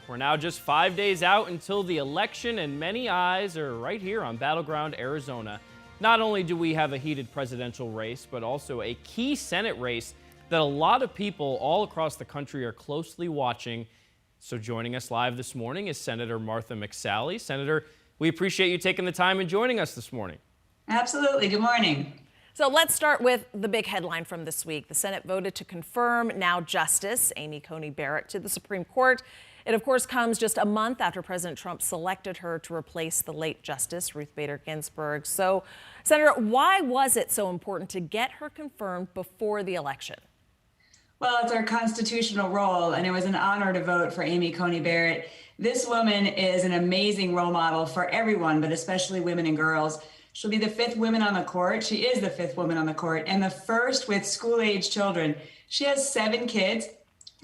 We're now just 5 days out until the election, and many eyes are right here on Battleground, Arizona. Not only do we have a heated presidential race, but also a key Senate race that a lot of people all across the country are closely watching. So joining us live this morning is Senator Martha McSally. Senator, we appreciate you taking the time and joining us this morning. Absolutely. Good morning. So let's start with the big headline from this week. The Senate voted to confirm now Justice Amy Coney Barrett to the Supreme Court. It, of course, comes just a month after President Trump selected her to replace the late Justice Ruth Bader Ginsburg. So, Senator, why was it so important to get her confirmed before the election? Well, it's our constitutional role, and it was an honor to vote for Amy Coney Barrett. This woman is an amazing role model for everyone, but especially women and girls. She'll be the fifth woman on the court. She is the fifth woman on the court, and the first with school-age children. She has 7 kids,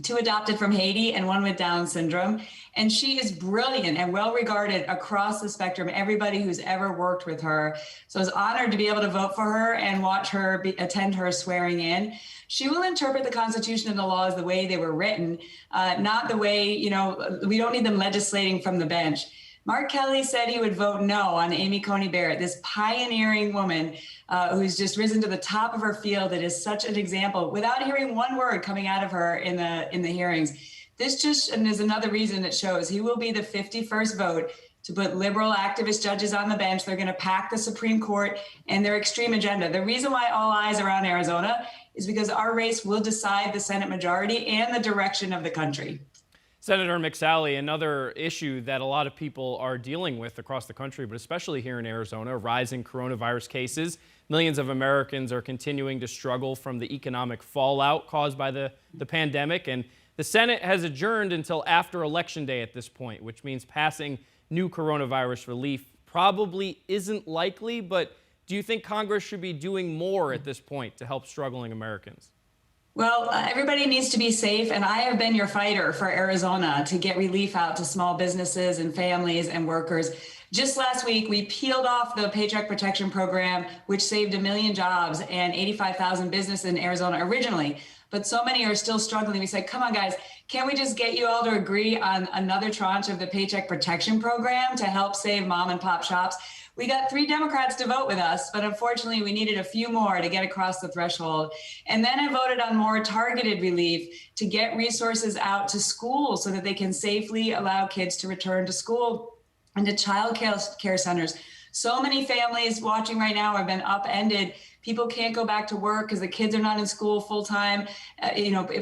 2 adopted from Haiti and 1 with Down syndrome. And she is brilliant and well-regarded across the spectrum, everybody who's ever worked with her. So I was honored to be able to vote for her and watch her attend her swearing in. She will interpret the Constitution and the laws the way they were written, not the way, we don't need them legislating from the bench. Mark Kelly said he would vote no on Amy Coney Barrett, this pioneering woman who's just risen to the top of her field. That is such an example without hearing one word coming out of her in the hearings. This just is another reason it shows he will be the 51st vote to put liberal activist judges on the bench. They're going to pack the Supreme Court and their extreme agenda. The reason why all eyes are on Arizona is because our race will decide the Senate majority and the direction of the country. Senator McSally, another issue that a lot of people are dealing with across the country, but especially here in Arizona, rising coronavirus cases. Millions of Americans are continuing to struggle from the economic fallout caused by the pandemic. And the Senate has adjourned until after Election Day at this point, which means passing new coronavirus relief probably isn't likely. But do you think Congress should be doing more at this point to help struggling Americans? Well, everybody needs to be safe, and I have been your fighter for Arizona to get relief out to small businesses and families and workers. Just last week, we peeled off the Paycheck Protection Program, which saved 1 million jobs and 85,000 businesses in Arizona originally. But so many are still struggling. We said, come on, guys, can't we just get you all to agree on another tranche of the Paycheck Protection Program to help save mom and pop shops? We got 3 Democrats to vote with us, but unfortunately we needed a few more to get across the threshold. And then I voted on more targeted relief to get resources out to schools so that they can safely allow kids to return to school and to child care centers. So many families watching right now have been upended. People can't go back to work because the kids are not in school full time,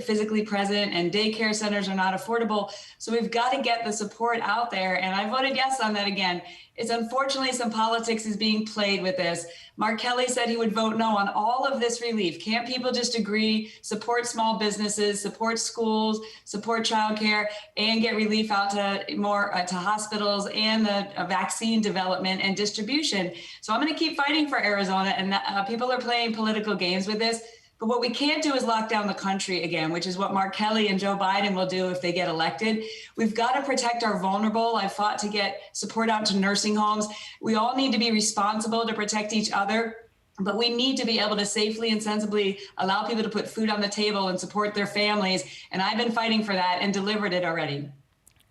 physically present, and daycare centers are not affordable. So we've got to get the support out there. And I voted yes on that again. It's unfortunately some politics is being played with this. Mark Kelly said he would vote no on all of this relief. Can't people just agree, support small businesses, support schools, support childcare, and get relief out to more to hospitals and the vaccine development and distribution? So I'm going to keep fighting for Arizona, and people are playing political games with this. But what we can't do is lock down the country again, which is what Mark Kelly and Joe Biden will do if they get elected. We've got to protect our vulnerable. I fought to get support out to nursing homes. We all need to be responsible to protect each other, but we need to be able to safely and sensibly allow people to put food on the table and support their families. And I've been fighting for that and delivered it already.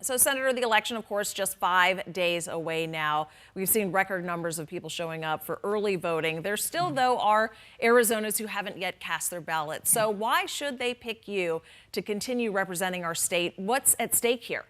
So, Senator, the election, of course, just 5 days away now. We've seen record numbers of people showing up for early voting. There still, though, are Arizonans who haven't yet cast their ballot. So why should they pick you to continue representing our state? What's at stake here?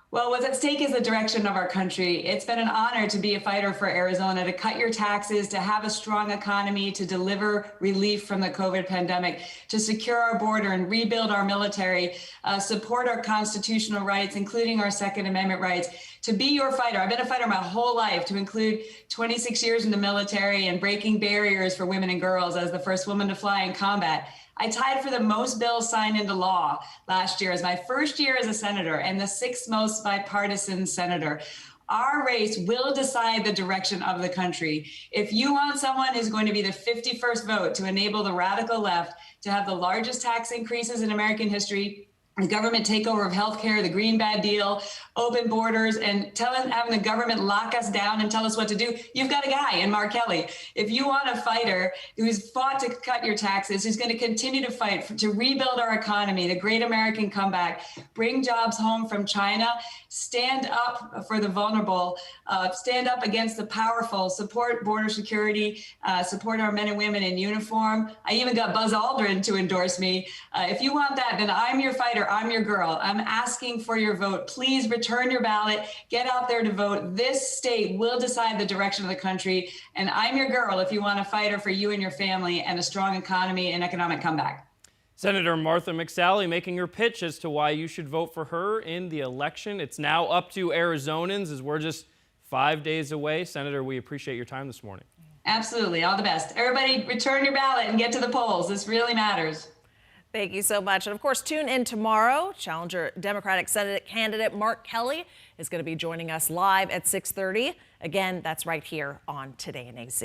Well, what's at stake is the direction of our country. It's been an honor to be a fighter for Arizona, to cut your taxes, to have a strong economy, to deliver relief from the COVID pandemic, to secure our border and rebuild our military, support our constitutional rights, including our Second Amendment rights, to be your fighter. I've been a fighter my whole life, to include 26 years in the military and breaking barriers for women and girls as the first woman to fly in combat. I tied for the most bills signed into law last year as my first year as a senator and the 6th most bipartisan senator. Our race will decide the direction of the country. If you want someone who's going to be the 51st vote to enable the radical left to have the largest tax increases in American history, the government takeover of healthcare, the green bad deal, open borders, and having the government lock us down and tell us what to do. You've got a guy in Mark Kelly. If you want a fighter who's fought to cut your taxes, who's going to continue to fight to rebuild our economy, the great American comeback, bring jobs home from China, stand up for the vulnerable, stand up against the powerful, support border security, support our men and women in uniform. I even got Buzz Aldrin to endorse me. If you want that, then I'm your fighter. I'm your girl. I'm asking for your vote. Please return your ballot. Get out there to vote. This state will decide the direction of the country. And I'm your girl if you want a fighter for you and your family and a strong economy and economic comeback. Senator Martha McSally making her pitch as to why you should vote for her in the election. It's now up to Arizonans as we're just 5 days away. Senator, we appreciate your time this morning. Absolutely. All the best. Everybody return your ballot and get to the polls. This really matters. Thank you so much. And of course, tune in tomorrow. Challenger Democratic Senate candidate Mark Kelly is going to be joining us live at 6:30. Again, that's right here on Today in AZ.